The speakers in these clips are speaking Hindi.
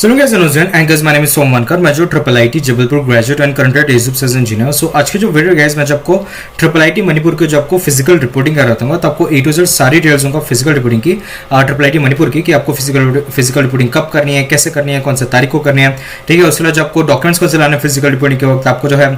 So look guys, and guys, my name is Somwankar. मैं जो triple IT Jabalpur graduate and current at एजुप सेज इंजीनियर। सो आज के जो वीडियो गाइस मैं जब आपको ट्रिपल आईटी मणिपुर के जो आपको फिजिकल रिपोर्टिंग कर रहा हूँ तो आपको ए टू जेड सारी डिटेल्स होंगे फिजिकल रिपोर्टिंग की ट्रिपल आईटी मणिपुर की कि आपको फिजिकल रिपोर्टिंग कब करनी है, कैसे करनी है, कौन सा तारीख को करनी है, ठीक है। उसके बाद जब आपको डॉक्यूमेंट्स को चलाना है फिजिकल रिपोर्टिंग के वक्त आपको जो है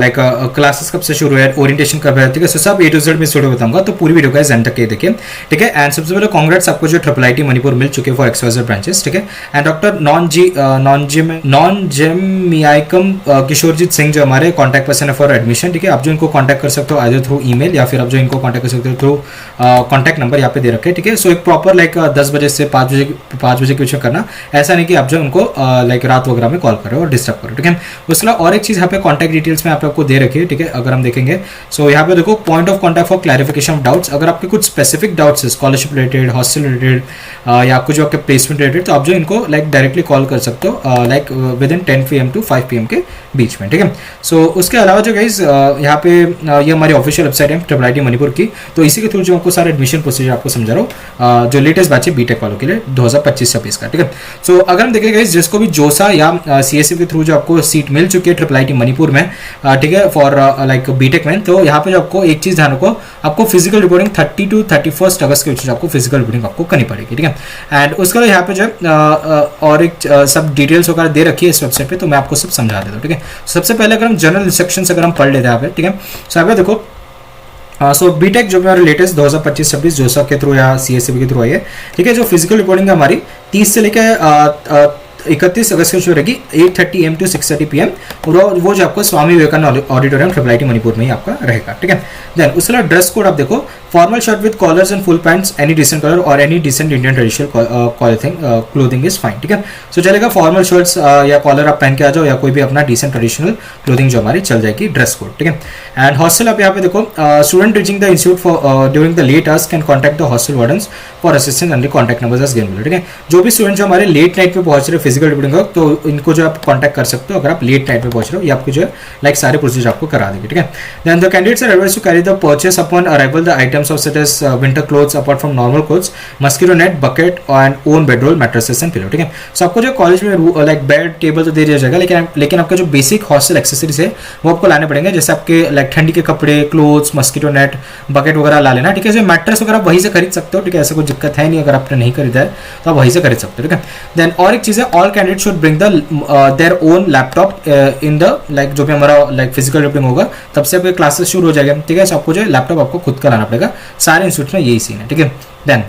लाइक क्लासेस कब से शुरू है, ओरिएंटेशन कब है, ठीक है। सो सब ए टू जेड में वीडियो बताऊंगा, तो पूरी वीडियो गाइस एंड तक के देखिए, ठीक है। एंड सबसे पहले कांग्रेट्स आपको जो ट्रिपल आईटी मणिपुर मिल चुके फॉर एक्सवाइजेड ब्रांचेस, ठीक है। एंड डॉक्टर नॉन जेमियाकम किशोरजीत सिंह जो हमारे कॉन्टैक्ट पर्सन है फॉर एडमिशन, ठीक है। आप जो इनको कॉन्टैक्ट कर सकते हो आइदर थ्रू ईमेल या फिर आप जो इनको कॉन्टैक्ट कर सकते हो थ्रू कॉन्टैक्ट नंबर यहाँ पे दे रखे, ठीक है। सो एक प्रॉपर लाइक 10 बजे से 5 बजे के बीच में करना, ऐसा नहीं कि आप जो उनको लाइक रात वगैरह में कॉल कर रहे हो और डिस्टर्ब करो, ठीक है। उसके अलावा और एक चीज़ यहाँ पे कॉन्टैक्ट डिटेल्स में आपको दे रखी है, ठीक है। अगर हम देखेंगे सो यहाँ पे देखो point of contact for clarification of doubts. अगर आपके कुछ स्पेसिफिक डाउट्स है स्कॉलरशिप रिलेटेड, हॉस्टल रिलेटेड या आपको जो आपके प्लेसमेंट रिलेटेड, तो आप जो इनको लाइक डायरेक्टली कॉल कर सकते हो like within 10 PM to 5 PM के बीच में, ठीक है। सो उसके अलावा जो गाइज यहाँ पे ये हमारी ऑफिशियल वेबसाइट है ट्रिपल आईटी मणिपुर की, तो इसी के थ्रू जो आपको सारे एडमिशन प्रोसीजर आपको समझा रहा हूँ जो लेटेस्ट बैच है बीटेक वालों के लिए 2025-26 का, ठीक है। सो अगर हम देखें गाइज जिसको भी जोसा या CSF के थ्रू जो आपको सीट मिल चुकी है ट्रिपल आईटी मणिपुर में, ठीक है, फॉर लाइक बीटेक में, तो यहाँ पे जो आपको एक चीज़ ध्यान रखो, आपको फिजिकल रिपोर्टिंग 30 to 31 अगस्त के बीच आपको फिजिकल रिपोर्टिंग आपको करनी पड़ेगी, ठीक है। एंड उसके अलावा यहाँ पे जो और एक सब डिटेल्स वगैरह दे रखी है इस वेबसाइट पे, तो मैं आपको सब समझा देता हूँ, ठीक है। सबसे पहले अगर हम जनरल इंस्ट्रक्शंस अगर हम पढ़ लेते हैं यहाँ पे, ठीक है। सो यहाँ पे देखो सो बीटेक जो हमारे लेटेस्ट 2025-26 जोसा के थ्रू या CSF के थ्रू आई है, ठीक है। जो फिजिकल रिपोर्टिंग हमारी 30 से लेकर 31 अगस्त को शुरू रहेगी 8:30 AM टू 6:30 PM, और वो जो आपको Swami Vivekanand auditorium triple IT Manipur में ही आपका रहेगा, ठीक है। देन उसके बाद ड्रेस कोड आप देखो, formal shirt with collars and full pants, any decent colour और any decent Indian traditional clothing is fine, ठीक है। सो चलेगा फॉर्मल शर्ट्स या कॉलर आप पहन के आ जाओ या कोई भी अपना डिसेंट ट्रेडिशनल क्लोथिंग जो हमारी चल जाएगी, ड्रेस कोड, ठीक है। एंड हॉस्टल आप यहाँ पे देखो, student reaching the institute for during the late hours can contact the hostel wardens for assistance and contact number as given, ठीक है। जो भी स्टूडेंट जो हमारे लेट नाइट पे पहुंच रहे फिजिकल रिपोर्टिंग हो, तो इनको जो आप कांटेक्ट कर सकते हो अगर आप लेट नाइट में पहुंच रहे हो, ये आपको जो है लाइक सारे प्रोसीजर आपको करा देंगे, ठीक है। Then the candidates are advised to carry the purchase upon arrival the items of such as winter clothes apart from normal clothes, mosquito net, bucket and own bedroll, mattresses and pillow, ठीक है। सो आपको जो कॉलेज में लाइक बेड टेबल तो दे दिया जाएगा, लेकिन आपका जो बेसिक हॉस्टल एक्सेसरीज है वो आपको लाने पड़ेंगे, जैसे आपके लाइक ठंडी के कपड़े, क्लोथ्स, मस्किटो नेट, बकेट वगैरह ला लेना, ठीक है। जो मैट्रेस वगैरह आप वहीं से खरीद सकते हो, ठीक है, ऐसा कोई दिक्कत है नहीं, अगर आपने नहीं खरीदा है तो आप वहीं से खरीद सकते हो, ठीक है। देन और एक चीज़ है, all candidate should bring their own laptop in the like जो भी हमारा लाइक फिजिकल रिपोर्टिंग होगा तब से आपके क्लासेस शुरू हो जाएगा, ठीक है। सो आपको जो है लैपटॉप आपको खुद का लाना पड़ेगा, सारे इंस्टीट्यूट में यही सीन है, ठीक है। देन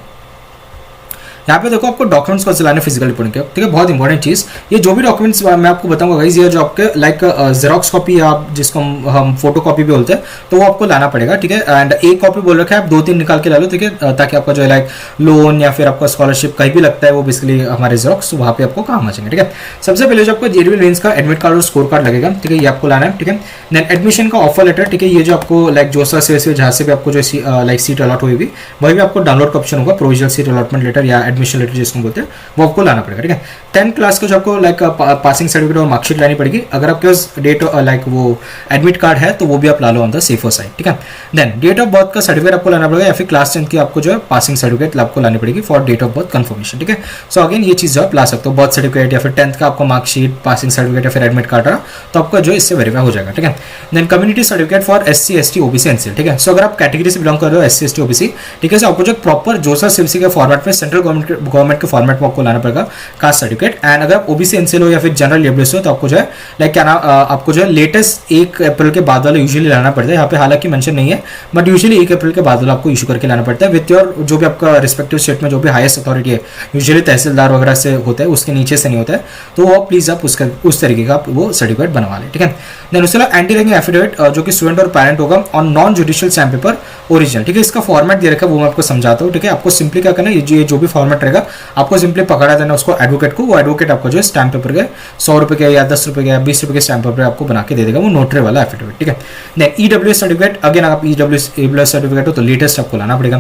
यहाँ पे देखो आपको डॉक्यूमेंट्स को चलाने फिजिकल रिपोर्टिंग के, ठीक है। बहुत इंपॉर्टेंट चीज़, ये जो भी डॉक्यूमेंट्स मैं आपको बताऊंगा गाइस, ये जो आपके लाइक जेरोक्स कॉपी या जिसको हम फोटो कॉपी भी बोलते हैं, तो वो आपको लाना पड़ेगा, ठीक है। एंड एक कॉपी बोल रखा है, आप 2-3 निकाल के ला लो, ठीक है, ताकि आपका जो है लाइक लोन या फिर आपका स्कॉलरशिप कहीं भी लगता है वो बेसिकली हमारे जेरोक्स वहाँ पे आपको काम आ जाएंगे, ठीक है। सबसे पहले जो आपको जेडीबी मेंस का एडमिट कार्ड और स्कोर कार्ड लगेगा, ठीक है, ये आपको लाना है, ठीक है। देन एडमिशन का ऑफर लेटर, ठीक है, ये जो आपको लाइक जोसा से जहाँ से भी आपको जो लाइक सीट अलॉट हुई भी वही भी आपको डाउनलोड का ऑप्शन होगा, प्रोविजनल सीट अलॉटमेंट लेटर या एडमिशन लेटर जिसको बोलते हैं, वो आपको लाना पड़ेगा, ठीक है। 10th क्लास का जो आपको लाइक पासिंग सर्टिफिकेट और मार्कशीट लानी पड़ेगी, अगर आपके पास डेट लाइक वो एडमिट कार्ड है तो वो भी आप ला लो ऑन द सेफर साइड, ठीक है। देन डेट ऑफ बर्थ का सर्टिफिकेट आपको लाना पड़ेगा या फिर क्लास 10th की आपको जो है पासिंग सर्टिफिकेट आपको लानी पड़ेगी for date of birth confirmation, ठीक है। सो अगेन ये चीज़ जो आप ला सकते हो, बर्थ सर्टिफिकेट या फिर 10th का आपको मार्कशीट, पासिंग सर्टिफिकेट या फिर एडमिट कार्ड रहा तो आपका जो इससे वेरीफाई हो जाएगा, ठीक है। Then community certificate for SC ST OBC NCL, ठीक है। सो अगर आप कैटेगरी से बिलोंग कर रहे हो SC ST OBC, ठीक है, सो आपको जो प्रॉपर जोसा CBC के फॉर्मेट में सेंट्रल गवर्नमेंट के फॉर्मेट में आपको लाना पड़ेगा कास्ट सर्टिफिकेट। एंड अगर OBC NCL हो या फिर जनरल EWS हो तो आपको जो है लाइक क्या नाम आपको जो है लेटेस्ट 1 अप्रैल के बाद वाला यूजुअली लाना पड़ता है, यहाँ पे हालांकि मेंशन नहीं है बट यूजुअली 1 अप्रैल के बाद वाला आपको इशू करके लाना पड़ता है विथ योर जो भी आपका रिस्पेक्टिव स्टेट में जो भी हाईएस्ट अथॉरिटी है, यूजुअली तहसीलदार वगैरह से होता है, उसके नीचे से नहीं होता है, तो वो प्लीज आप उस तरीके का आप वो सर्टिफिकेट बनवा लें, ठीक है। देन उसके अलावा एंटी रैगिंग एफिडेविट जो कि स्टूडेंट और पेरेंट होगा on non judicial stamp paper original, ठीक है। इसका फॉर्मेट दे रखा है वो मैं आपको समझाता हूँ, ठीक है। आपको सिंपली क्या करना है, ये जो भी फॉर्मेट रहेगा आपको सिंपली पकड़ा देना उसको एडवोकेट को, वो एडवोकेट आपको जो है स्टैम्प पेपर के 100 रुपये के या 10 रुपये के या 20 रुपये के स्टैम्प पेपर आपको बना के दे देगा, वो नोटरी वाला एफिडेविट, ठीक है। देन EWS सर्टिफिकेट, अगेन आप EWS सर्टिफिकेट हो तो लेटेस्ट आपको लाना पड़ेगा।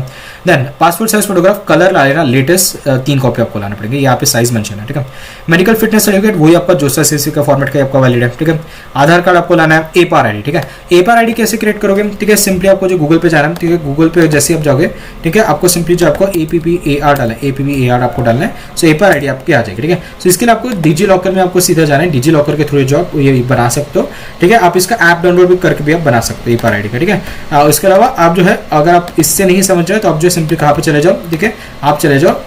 Then passport size photograph colour ला लेना, लेटेस्ट 3 कॉपी आपको लाना पड़ेगा, यहाँ पे साइज मेंशन है, ठीक है। मेडिकल फिटनेस सर्टिफिकेट वही आपका जोसा CBC का फॉर्मेट का आपका वैलिड है, ठीक है। आधार कार्ड आपको लाना है ए पार आईडी, ठीक है। ए पार आईडी कैसे क्रिएट करोगे, ठीक है, सिंपली आपको जो गूगल पे जाना है, ठीक है, गूगल पे जैसे आप जाओगे, ठीक है, आपको सिंपली जो आपको APPAR डालना है, APPAR आपको डालना है, सो ए पार आईडी आपकी आ जाएगी, ठीक है। सो इसके लिए आपको डिजी लॉकर में आपको सीधा जाना है, डिजी लॉकर के थ्रू जो आप ये बना सकते हो, ठीक है। आप इसका ऐप डाउनलोड भी करके भी आप बना सकते हो ए पार आईडी का, ठीक है। इसके अलावा आप जो है अगर आप इससे नहीं समझ रहे तो आप जो सिंपली कहाँ पे चले जाओ, ठीक है, आप चले जाओ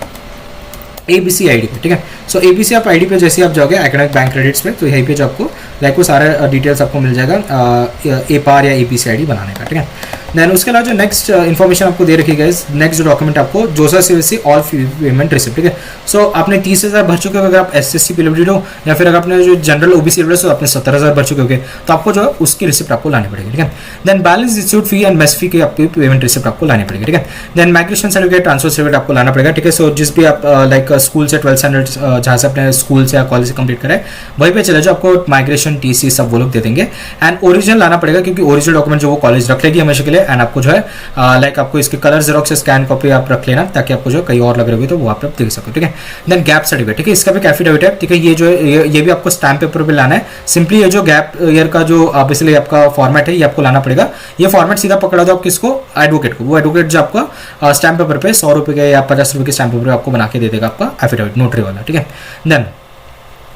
ABC आईडी पे, ठीक है। सो ABC आप आईडी पे जैसे आप जाओगे एकेडमिक बैंक क्रेडिट्स पे, तो यहीं पे जो आपको लाइक वो सारा डिटेल्स आपको मिल जाएगा ए पार या APC आईडी बनाने का, ठीक है। देन उसके अलावा जो नेक्स्ट इन्फॉर्मेशन आपको दे रखी है, नेक्स्ट जो डॉक्यूमेंट आपको जोसा CVC ऑल पेमेंट रिसिप्ट, ठीक है। सो आपने 30,000 भर चुके हो अगर आप SSC PWD हो, या फिर अगर आपने जो जनरल OBC हो आपने 70,000 भर चुके हो, तो आपको जो है उसकी रिसिप्ट आपको लानी पड़ेगी, ठीक है। Then balance institute fee and mess fee की आपकी पेमेंट रिसिप्ट आपको लानी पड़ेगी, ठीक है। Then migration certificate, transfer certificate आपको लाना पड़ेगा, ठीक है। सो जिस भी आप लाइक स्कूल से 12th स्टैंडर्ड जहाँ से अपने स्कूल से या कॉलेज से कंप्लीट करें वहीं पे चले जाओ, आपको माइग्रेशन TC सब वो लोग दे देंगे। एंड ओरिजिनल लाना पड़ेगा क्योंकि ओरिजिनल डॉक्यूमेंट जो वो कॉलेज रख लेगी हमेशा के लिए, एंड आपको जो है लाइक आपको इसके कलर जेरोक्स स्कैन कॉपी आप रख लेना ताकि आपको जो कहीं और लग रही होगी तो वो आप देख सको, ठीक है। देन गैप सर्टिफिकेट, ठीक है, इसका भी एफिडेविट है, ठीक है। ये जो है ये भी आपको स्टैम्प पेपर पे लाना है। सिंपली ये जो गैप ईयर का जो आप इसलिए आपका फॉर्मेट है ये आपको लाना पड़ेगा। ये फॉर्मेट सीधा पकड़ा दो आप किसको, एडवोकेट को। वो एडवोकेट जो आपका स्टैम्प पेपर पे 100 रुपये के या 50 रुपये के स्टैम्प पेपर आपको बना के दे देगा आपका एफिडेविट, नोटरी वाला, ठीक है। देन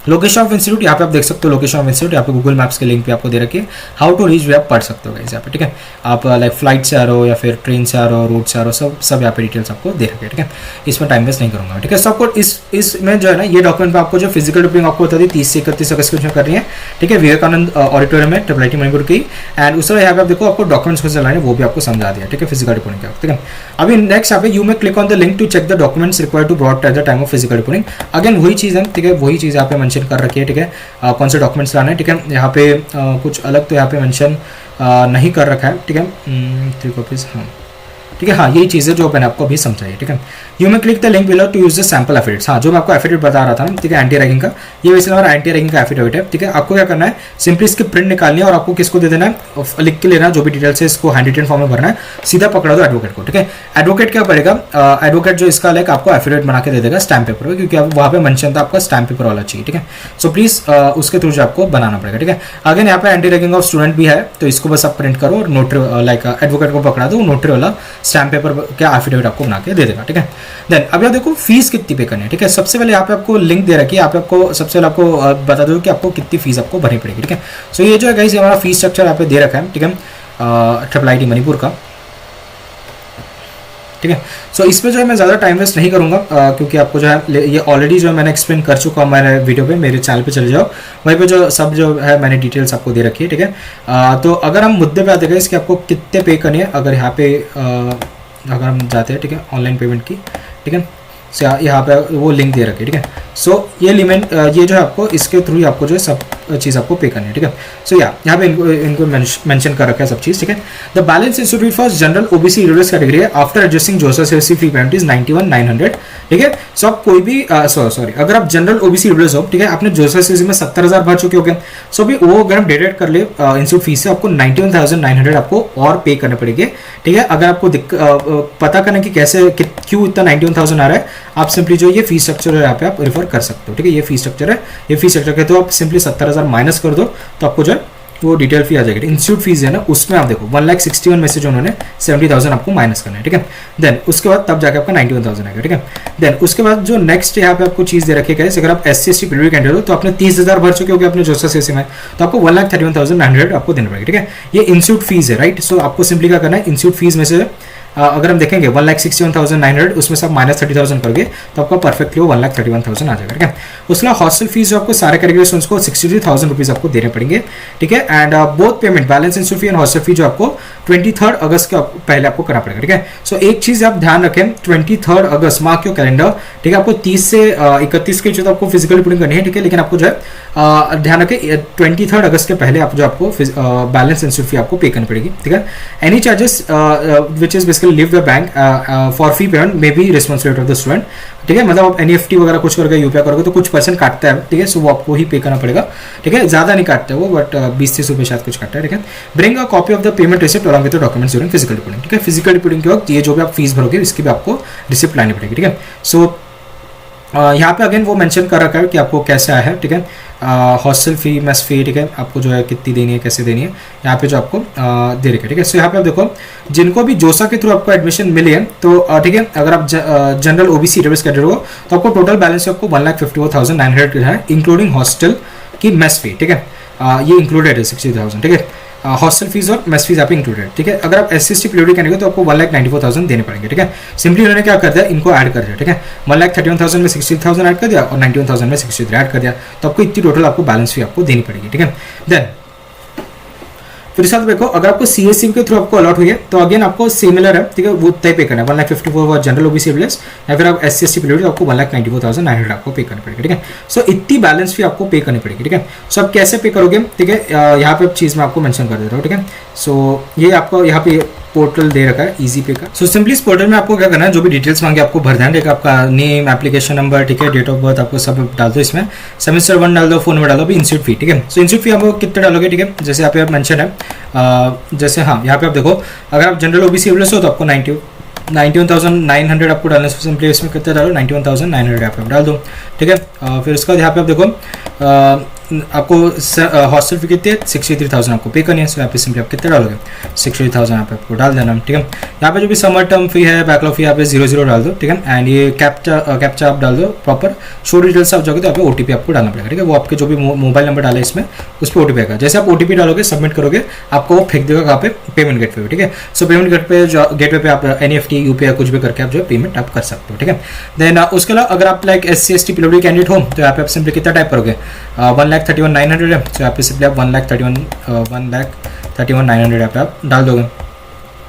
लोकेशन ऑफ इंस्टीट्यूट, यहाँ पे आप देख सकते हो लोकेशन ऑफ इंस्टीट्यूट, यहाँ पे गूगल मैप्स के लिंक पे आपको दे रखी है। हाउ टू रीच भी आप पढ़ सकते हो यहाँ पे, ठीक है। आप लाइक फ्लाइट से आ रहे हो या फिर ट्रेन से आ रहे हो, रोड से आ रहे हो, सब यहाँ पे डिटेल्स आपको दे रखे, ठीक है। इसमें टाइम वेस्ट नहीं करूँगा, ठीक है। सब आपको इसमें जो है ना ये डॉक्यूमेंट पे आपको जो फिजिकल रिपोर्टिंग आपको बता दी 30 से 31 अगस्त को कर रही है, ठीक है, विवेकानंद ऑडिटोरियम में IIT मणिपुर की। एंड उसके बाद यहाँ पे आप देखो आपको डॉक्यूमेंट्स को चलाने वो भी आपको समझा दिया, ठीक है, फिजिकल रिपोर्टिंग का, ठीक है। अभी नेक्स्ट यहाँ पे you may click on the link to check the documents required to brought at the time of physical reporting. Again वही चीज़ है, ठीक है, वही चीज़ यहाँ पे मेंशन कर रखी है, ठीक है। कौन से डॉक्यूमेंट्स लाने हैं, ठीक है। यहाँ पे कुछ अलग तो यहाँ पे मेंशन नहीं कर रखा है, ठीक है। 3 कॉपीज, हाँ, ठीक है। हाँ, यही चीज़ें जो मैंने आपको अभी समझाई, ठीक है। You may click the link below to use the sample affidavits. हाँ, जो मैं आपको एफिडेविट बता रहा था ना, ठीक है, एंटी रैगिंग का, ये वैसे हमारा एंटी रैगिंग का एफिडेविट है, ठीक है। आपको क्या करना है, सिंपली इसकी प्रिंट निकालनी है और आपको किसको दे देना है, लिख के लेना, जो भी डिटेल्स है इसको हैंड रिटन फॉर्म में भरना है, सीधा पकड़ा दो एडवोकेट को, ठीक है। एडवोकेट क्या करेगा, एडवोकेट जो इसका लाइक आपको एफिडेविट बना के दे देगा स्टैम्प पेपर पर, क्योंकि वहाँ पे मेंशन था आपका स्टैम्प पेपर वाला चाहिए, ठीक है। सो प्लीज उसके थ्रू आपको बनाना पड़ेगा, ठीक है। अगेन यहाँ पे एंटी रैगिंग ऑफ स्टूडेंट भी है, तो इसको बस आप प्रिंट करो और नोटरी लाइक एडवोकेट को पकड़ा दो, नोटरी वाला स्टैम्प पेपर एफिडेविट आपको बना के दे देगा, ठीक है। देन अब यहाँ देखो फीस कितनी पे करनी है, ठीक है। सबसे पहले यहाँ पे आपको लिंक दे रखी है, यहाँ पे आपको सबसे पहले आपको बता दो कि आपको कितनी फीस आपको भरनी पड़ेगी, ठीक है। सो ये जो है गाइस हमारा फीस स्ट्रक्चर यहाँ पे दे रखा है, ठीक है, IIT मणिपुर का, ठीक है। सो इसमें जो है मैं ज़्यादा टाइम वेस्ट नहीं करूँगा क्योंकि आपको जो है ये ऑलरेडी जो है मैंने एक्सप्लेन कर चुका हूँ मेरे वीडियो पे, मेरे चैनल पे चले जाओ, वहीं पे जो सब जो है मैंने डिटेल्स आपको दे रखी है, ठीक है। तो अगर हम मुद्दे पे आते हैं इसके आपको कितने पे करनी है, अगर यहाँ पे अगर हम जाते हैं, ठीक है, ऑनलाइन पेमेंट की, ठीक है, यहाँ पे वो लिंक दे रखे, ठीक है। सो ये लिमिट ये जो है आपको इसके थ्रू ही आपको जो है सब चीज़ आपको पे करनी है, ठीक है। सो यहाँ पे इनको मेंशन कर रखा है सब चीज़, ठीक है। The balance institute for general OBC EWS category है आफ्टर एडजस्टिंग जोसा CVC फी पेमेंट इज 91,900, ठीक है। सो आप कोई भी सॉरी अगर आप जनरल OBC ईडब्ल्यूएस हो, ठीक है, आपने जोसा CVC में 70,000 भर चुके हो गए, सो भी वो अगर हम डिडक्ट कर ले इंस्टीट्यूट फीस से आपको 91,900 आपको और पे करने पड़ेंगे, ठीक है। अगर आपको पता करना कि कैसे क्यों इतना 91,000 आ रहा है, आप सिंपली जो ये फीस स्ट्रक्चर है यहाँ पे आप रेफर कर सकते हो, ठीक है। ये फीस स्ट्रक्चर है, ये फीस स्ट्रक्चर है, तो आप सिंपली 70,000 माइनस कर दो तो आपको जो है वो डिटेल फी आ जाएगी। इंस्टीट्यूट फीस है ना, उसमें आप देखो 1,61,000 में से जो उन्होंने 70,000 आपको माइनस करना है, ठीक है। देन उसके बाद तब जाके आपका 91,000 आएगा, ठीक है। देन उसके बाद जो नेक्स्ट यहाँ पे आपको चीज़ दे रखी है, अगर आप SC/ST PWD कैंडिडेट हो तो आपने 30,000 भर चुके होगे अपने जोसा CVC में, तो आपको 1,31,900 आपको देना पड़ेगा, ठीक है। ये इंस्टीट्यूट फीस है, राइट। सो आपको सिंपली क्या करना है, इंस्टीट्यूट फीस में से अगर हम देखेंगे 1,61,900 उसमें से आप माइनस 30,000 करोगे तो आपका परफेक्टली 1,31,000 आ जाएगा, ठीक है। उसके बाद हॉस्टल फीस जो आपको सारे कैटेगरी स्टूडेंट्स को 63,000 रुपीज़ आपको देने पड़ेंगे, ठीक है। And both payment balance institute fee and hostel fee जो आपको 23 अगस्त के पहले आपको करना पड़ेगा, ठीक है। सो एक चीज़ आप ध्यान रखें, 23 अगस्त मार्क योर कैलेंडर, ठीक है। आपको 30 से 31 के जो आपको फिजिकल रिपोर्टिंग करनी है, ठीक है, लेकिन आपको जो है ध्यान रखें 23 अगस्त के पहले आप जो आपको बैलेंस इंस्टीट्यूट फी आपको पे करनी पड़ेगी, ठीक है। Any charges which is basically leave the bank for fee payment may be responsibility of the student, ठीक है। मतलब आप NEFT वगैरह कुछ करके UPI करोगे तो कुछ % काटता है, ठीक है। सो वो आपको ही पे करना पड़ेगा, ठीक है। ज़्यादा नहीं काटता है वो, बट 20-30 रुपये शायद कुछ काटता है, ठीक है। Bring a copy of the payment receipt along with the documents during physical reporting, ठीक है। फिजिकल रिपोर्टिंग के वक्त ये जो भी आप फीस भरोगे इसकी भी आपको रिसिप्ट लानी पड़ेगी, ठीक है। सो यहाँ पे अगेन वो मेंशन कर रखा है कि आपको कैसे आया है, ठीक है, हॉस्टल फी, मेस फी, ठीक है, आपको जो है कितनी देनी है, कैसे देनी है, यहाँ पे जो आपको दे रखा है, ठीक है। सो यहाँ पे आप देखो जिनको भी जोसा के थ्रू आपको एडमिशन मिली है तो ठीक है, अगर आप जनरल ओबीसी ईडब्ल्यूएस कैडेट हो तो आपको टोटल बैलेंस आपको 1,54,900 है, इंक्लूडिंग हॉस्टल की मेस फी, ठीक है, ये इंक्लूडेड है 60,000, ठीक है, हॉस्टल फीस और मेस फीस आप इंक्लूडेड, ठीक है। अगर आप SC/ST पीडब्ल्यूडी कैंडिडेट तो आपको 1,94,000 देने पड़ेंगे, ठीक है। सिंपली उन्होंने क्या कर दिया, इनको ऐड कर दिया, ठीक है, 1,31,000 में 60,000 ऐड कर दिया और 91,000 में 63 ऐड कर दिया, तो आपको इतनी टोटल आपको बैलेंस फी आपको देनी पड़ेगी, ठीक है। देन फिर साथ देखो अगर आपको CSC के थ्रू आपको अलॉट हुई है तो अगेन आपको सिमिलर है, ठीक है, वो तय पे करना है 1,54,000 जनरल ओबीसी ईडब्ल्यूएस, या फिर आप SC/ST पीडब्ल्यूडी आपको 1,94,900 आपको पे करनी पड़ेगी, ठीक है। सो इतनी बैलेंस फी आपको पे करनी पड़ेगी, ठीक है। सो आप कैसे पे करोगे, ठीक है, यहाँ पे चीज़ मैं आपको मेंशन कर दे रहा हूँ, ठीक है। सो ये आपको यहाँ पे पोर्टल दे रखा है इजी पे का। सो सिंपली इस पोर्टल में आपको क्या करना है, जो भी डिटेल्स मांगे आपको भर देना, ठीक है, आपका नेम, एप्लीकेशन नंबर, ठीक है, डेट ऑफ बर्थ आपको सब डाल दो, इसमें सेमेस्टर 1 डाल दो, फोन नंबर डाल दो, इंस्टीट्यूट फी, ठीक है। सो इंस्टीट्यूट फी आपको कितने डालोगे, ठीक है, जैसे यहाँ पे आप मेंशन है, जैसे हाँ यहाँ पे आप देखो अगर आप जनरल ओबीसी ईडब्ल्यूएस हो तो आपको 91,900 आपको डालना है, सिंपली इसमें कितने डालो 91,900 यहाँ पे आप डाल दो, ठीक है। फिर उसके बाद यहाँ पे आप देखो आपको हॉस्टल फी कितनी है 63,000 आपको पे करनी है, सो यहाँ पे सिंपली आप कितने डालोगे 63,000 यहाँ पे आपको डाल देना, ठीक है। यहाँ पे जो भी समर टर्म फी है, बैकलॉग फी यहाँ पे 00 डाल दो, ठीक है। एंड ये कैप्चा आप डाल दो प्रॉपर, शो डिटेल्स आप जाओगे तो यहाँ पे OTP आपको डालना पड़ेगा, ठीक है, वो आपके जो भी मोबाइल नंबर डाला है इसमें उस पर OTP आएगा, जैसे आप OTP डालोगे सबमिट करोगे आपको वो फेंक देगा कहाँ पे, पेमेंट गेटवे पे, ठीक है। सो पेमेंट गेटवे पे आप NEFT UPI कुछ भी करके आप जो है पेमेंट आप कर सकते हो, ठीक है। देन उसके अलावा अगर आप लाइक SC/ST पीडब्ल्यूडी कैंडिडेट हो तो यहाँ पे आप सिंपली कितना टाइप करोगे 1,31,900 है, तो यहाँ पे सिंपली आप 1,31,900 यहाँ पे आप डाल दोगे,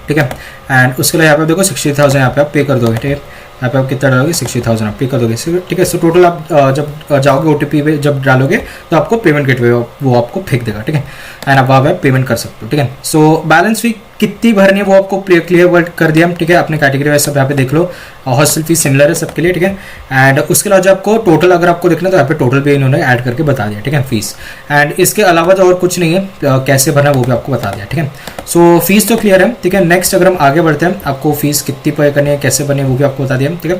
ठीक है। एंड उसके लिए यहाँ पे देखो 60,000 यहाँ पे आप पे कर दोगे, ठीक है, यहाँ पे आप कितना डालोगे 60,000 आप पे कर दोगे, ठीक है। सो टोटल आप जब जाओगे OTP पे जब डालोगे तो आपको पेमेंट गेटवे वो आपको फेंक देगा, ठीक है, एंड आप वहाँ पे पेमेंट कर सकते हो, ठीक है। सो बैलेंस फी कितनी भरनी है वो आपको क्लियर कर दिया, ठीक है, अपने कैटेगरी वाइज सब यहाँ पे देख लो, हॉस्टल फीस सिमिलर है सबके लिए, ठीक है। एंड उसके अलावा जो आपको टोटल अगर आपको देखना तो यहाँ पे टोटल पे इन्होंने ऐड करके बता दिया, ठीक है, फीस। एंड इसके अलावा तो और कुछ नहीं है, कैसे भरना है वो भी आपको बता दिया, ठीक है। सो फीस तो क्लियर है, ठीक है। नेक्स्ट अगर हम आगे बढ़ते हैं, आपको फीस कितनी पे करनी है, कैसे भरनी है वो भी आपको बता दिया, ठीक है।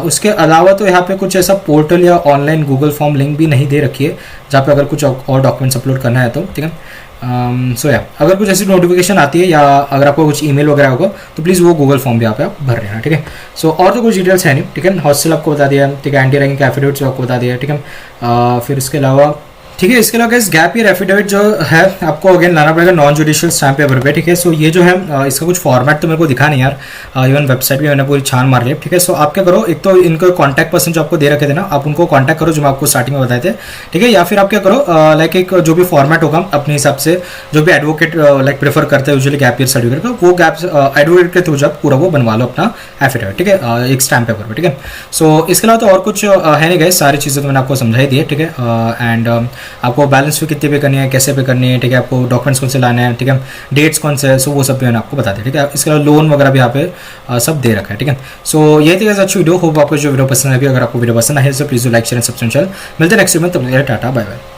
उसके अलावा तो यहाँ पे कुछ ऐसा पोर्टल या ऑनलाइन गूगल फॉर्म लिंक भी नहीं दे रखी है जहाँ पे अगर कुछ और डॉक्यूमेंट्स अपलोड करना है तो, ठीक है। सो या अगर कुछ ऐसी नोटिफिकेशन आती है या अगर आपको कुछ ईमेल वगैरह होगा तो प्लीज़ वो गूगल फॉर्म भी यहाँ पे आप भर लेना, ठीक है। सो और तो कुछ डिटेल्स है नहीं, ठीक है। हॉस्टल आपको बता दिया, ठीक है, एंटी रैगिंग एफिडेविट आपको बता दिया, ठीक है। फिर इसके अलावा ठीक है, इसके अलावा इस गैप ईयर एफिडेविट जो है आपको अगेन लाना पड़ेगा नॉन जुडिशियल स्टैम्प पेपर पे, ठीक है। सो ये जो है इसका कुछ फॉर्मेट तो मेरे को दिखा नहीं यार, इवन वेबसाइट भी मैंने पूरी छान मार ली, ठीक है। सो आप क्या करो, एक तो इनको कॉन्टैक्ट पर्सन जो आपको दे रखे थे ना, आप उनको कॉन्टैक्ट करो जो मैं आपको स्टार्टिंग में बताए थे, ठीक है। या फिर आप क्या करो लाइक एक जो भी फॉर्मेट होगा अपने हिसाब से, जो भी एडवोकेट लाइक प्रेफर करते हैं यूजुअली गैप ईयर सर्टिफिकेट का, वो गैप एडवोकेट के थ्रू जब पूरा वो बनवा लो अपना एफिडेविट, ठीक है, एक स्टैम्प पेपर पर, ठीक है। सो इसके अलावा तो और कुछ है नहीं गाइस, सारी चीज़ें तो मैंने आपको समझाई दी है, ठीक है। एंड आपको बैलेंस कितने पे करनी है, कैसे पे करनी है, ठीक है, आपको डॉक्यूमेंट्स कौन से लाने हैं, ठीक है, डेट्स कौन से है, सो वो सब भी मैंने आपको बता दिया, ठीक है। इसके अलावा लोन वगैरह भी यहाँ पे सब दे रखा है, ठीक है। सो ये थी अच्छी वीडियो, होप आपको जो वीडियो पसंद है, अगर आपको वीडियो पसंद है तो please like share and subscribe. मिलते हैं नेक्स्ट वीडियो में, तब तक टाटा बाय बाय।